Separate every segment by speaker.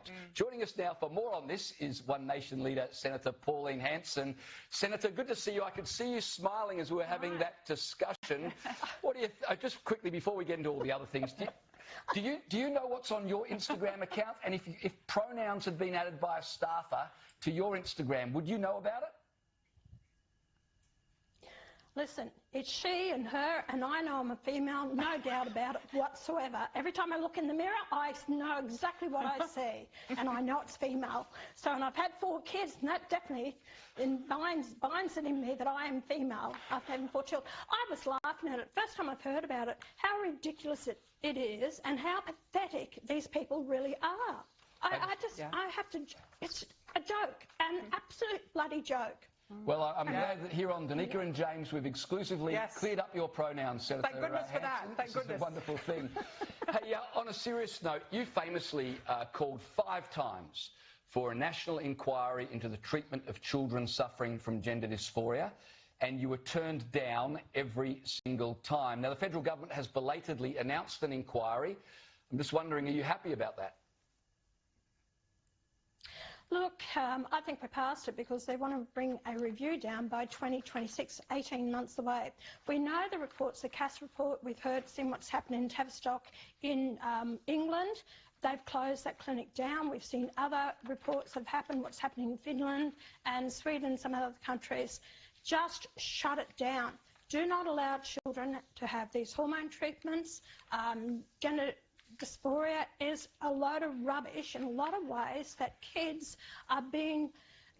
Speaker 1: not. Joining us now for more on this is One Nation leader, Senator Pauline Hanson. Senator, good to see you. I could see you smiling as we were having that discussion. What do you, just quickly before we get into all the other things, do you know what's on your Instagram account? And if pronouns had been added by a staffer to your Instagram, would you know about it?
Speaker 2: Listen, it's she and her, and I know I'm a female, no doubt about it whatsoever. Every time I look in the mirror, I know exactly what I see, and I know it's female. So, and I've had 4 kids, and that definitely binds it in me that I am female after having 4 children. I was laughing at it. First time I've heard about it, how ridiculous it is, and how pathetic these people really are. I have to, it's a joke, an absolute bloody joke.
Speaker 1: Well, I'm glad that here on Danica and James we've exclusively cleared up your pronouns, Senator.
Speaker 3: Thank goodness for that. Thank goodness.
Speaker 1: It's a wonderful thing. Hey, on a serious note, you famously called 5 times for a national inquiry into the treatment of children suffering from gender dysphoria, and you were turned down every single time. Now, the federal government has belatedly announced an inquiry. I'm just wondering, are you happy about that?
Speaker 2: Look, I think we're past it because they want to bring a review down by 2026, 18 months away. We know the reports, the Cass report, we've seen what's happened in Tavistock in England. They've closed that clinic down. We've seen other reports that have happened, what's happening in Finland and Sweden and some other countries. Just shut it down. Do not allow children to have these hormone treatments. Gender dysphoria is a load of rubbish in a lot of ways that kids are being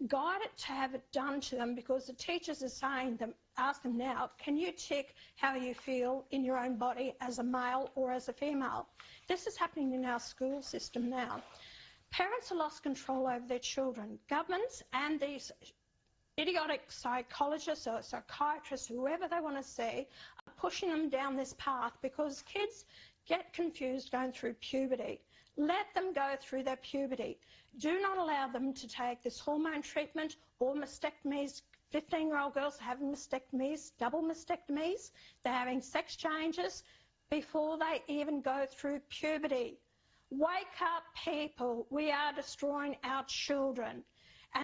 Speaker 2: guided to have it done to them because the teachers are saying them, ask them now, can you tick how you feel in your own body as a male or as a female? This is happening in our school system now. Parents have lost control over their children. Governments and these idiotic psychologists or psychiatrists, whoever they want to see, are pushing them down this path because kids get confused going through puberty. Let them go through their puberty. Do not allow them to take this hormone treatment or mastectomies. 15-year-old girls are having mastectomies, double mastectomies. They're having sex changes before they even go through puberty. Wake up, people. We are destroying our children.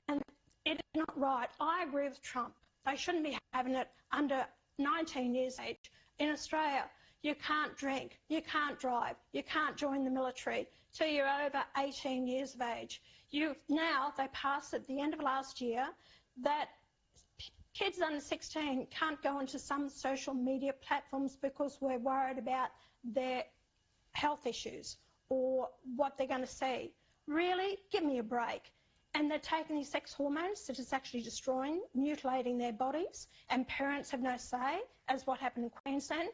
Speaker 2: And it is not right. I agree with Trump. They shouldn't be having it under 19 years age. In Australia, you can't drink, you can't drive, you can't join the military till you're over 18 years of age. They passed at the end of last year that kids under 16 can't go into some social media platforms because we're worried about their health issues or what they're going to see. Really? Give me a break. And they're taking these sex hormones that is actually destroying, mutilating their bodies, and parents have no say, as what happened in Queensland.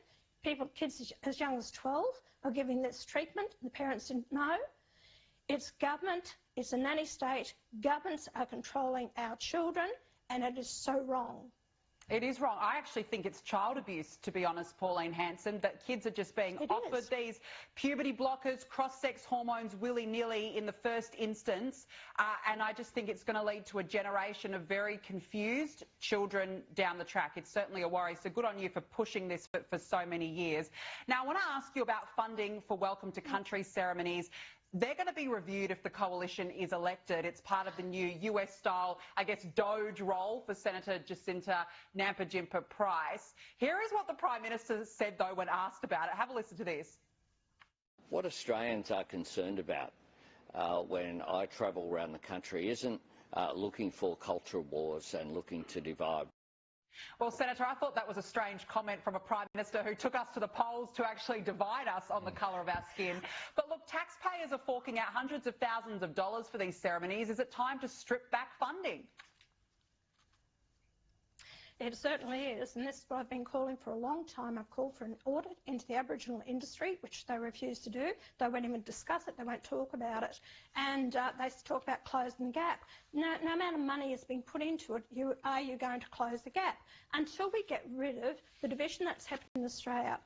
Speaker 2: Kids as young as 12 are giving this treatment. The parents didn't know. It's government. It's a nanny state. Governments are controlling our children, and it is so wrong.
Speaker 3: It is wrong. I actually think it's child abuse, to be honest, Pauline Hanson, that kids are just being offered these puberty blockers, cross-sex hormones willy-nilly in the first instance, and I just think it's going to lead to a generation of very confused children down the track. It's certainly a worry, so good on you for pushing this for so many years. Now, I want to ask you about funding for Welcome to Country ceremonies. They're going to be reviewed if the coalition is elected. It's part of the new US-style, I guess, Doge role for Senator Jacinta Nampijinpa-Price. Here is what the Prime Minister said, though, when asked about it. Have a listen to this.
Speaker 4: What Australians are concerned about when I travel around the country isn't looking for cultural wars and looking to divide.
Speaker 3: Well, Senator, I thought that was a strange comment from a Prime Minister who took us to the polls to actually divide us on the colour of our skin. But look, taxpayers are forking out hundreds of thousands of dollars for these ceremonies. Is it time to strip back funding?
Speaker 2: It certainly is, and this is what I've been calling for a long time. I've called for an audit into the Aboriginal industry, which they refuse to do. They won't even discuss it. They won't talk about it. And they talk about closing the gap. No amount of money has been put into it. Are you going to close the gap? Until we get rid of the division that's happened in Australia.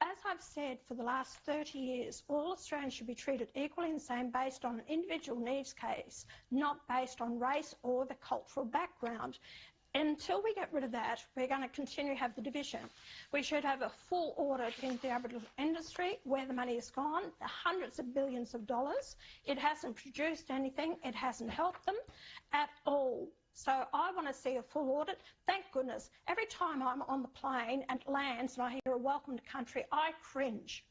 Speaker 2: As I've said for the last 30 years, all Australians should be treated equally and the same based on an individual needs case, not based on race or the cultural background. Until we get rid of that, we're going to continue to have the division. We should have a full audit into the Aboriginal industry, where the money has gone, the hundreds of billions of dollars. It hasn't produced anything. It hasn't helped them at all. So I want to see a full audit. Thank goodness. Every time I'm on the plane and it lands and I hear a welcome to country, I cringe.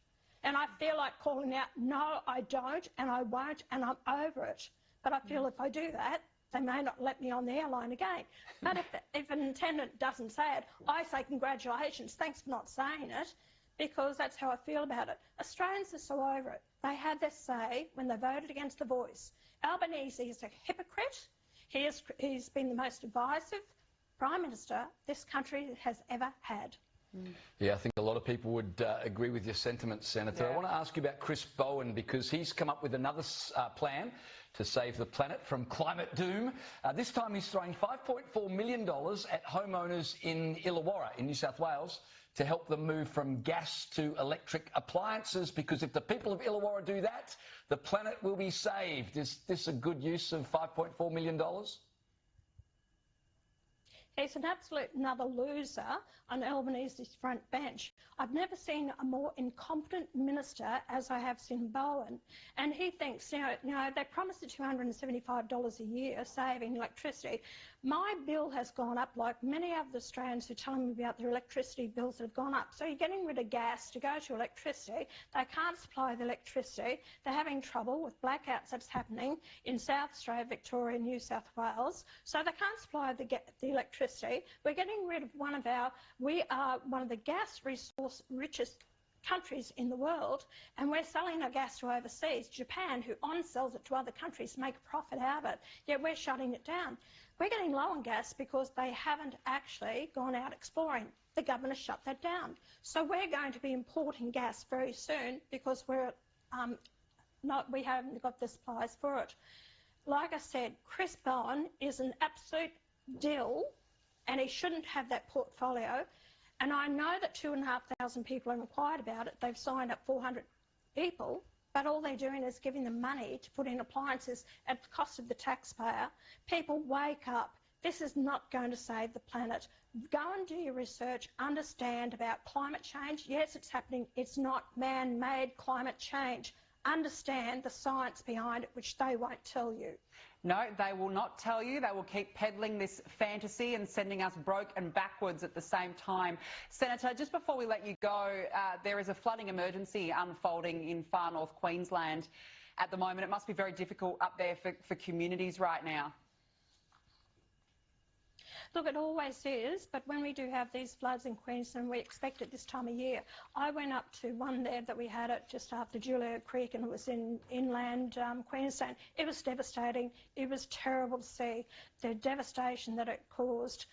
Speaker 2: And I feel like calling out, no, I don't, and I won't, and I'm over it. But I feel if I do that, they may not let me on the airline again. But if an attendant doesn't say it, I say congratulations, thanks for not saying it, because that's how I feel about it. Australians are so over it. They had their say when they voted against the Voice. Albanese is a hypocrite. He's been the most divisive Prime Minister this country has ever had.
Speaker 1: Yeah, I think a lot of people would agree with your sentiments, Senator.
Speaker 3: Yeah.
Speaker 1: I want to ask you about Chris Bowen, because he's come up with another plan to save the planet from climate doom. This time he's throwing $5.4 million at homeowners in Illawarra in New South Wales to help them move from gas to electric appliances, because if the people of Illawarra do that, the planet will be saved. Is this a good use of $5.4 million?
Speaker 2: He's an absolute another loser on Albanese's front bench. I've never seen a more incompetent minister as I have seen Bowen. And he thinks, you know, they promised the $275 a year saving electricity. My bill has gone up, like many other Australians who tell me about their electricity bills that have gone up. So you're getting rid of gas to go to electricity. They can't supply the electricity. They're having trouble with blackouts that's happening in South Australia, Victoria, New South Wales. So they can't supply the electricity. We're getting rid of we are one of the gas resource richest countries in the world, and we're selling our gas to overseas. Japan, who on-sells it to other countries to make a profit out of it, yet we're shutting it down. We're getting low on gas because they haven't actually gone out exploring. The government has shut that down. So we're going to be importing gas very soon because we haven't got the supplies for it. Like I said, Chris Bowen is an absolute dill, and he shouldn't have that portfolio. And I know that 2,500 people have inquired about it. They've signed up 400 people, but all they're doing is giving them money to put in appliances at the cost of the taxpayer. People, wake up. This is not going to save the planet. Go and do your research. Understand about climate change. Yes, it's happening. It's not man-made climate change. Understand the science behind it, which they won't tell you.
Speaker 3: No, they will not tell you. They will keep peddling this fantasy and sending us broke and backwards at the same time. Senator, just before we let you go, there is a flooding emergency unfolding in far north Queensland at the moment. It must be very difficult up there for communities right now.
Speaker 2: Look, it always is, but when we do have these floods in Queensland, we expect it this time of year. I went up to one there that we had it just after Julia Creek, and it was in inland Queensland. It was devastating. It was terrible to see the devastation that it caused.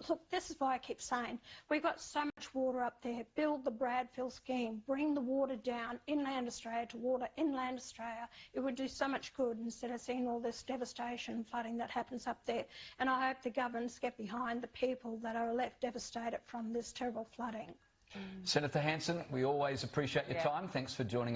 Speaker 2: Look, this is why I keep saying, we've got so much water up there. Build the Bradfield scheme. Bring the water down inland Australia to water inland Australia. It would do so much good instead of seeing all this devastation and flooding that happens up there. And I hope the governments get behind the people that are left devastated from this terrible flooding.
Speaker 1: Senator Hanson, we always appreciate your time. Thanks for joining us.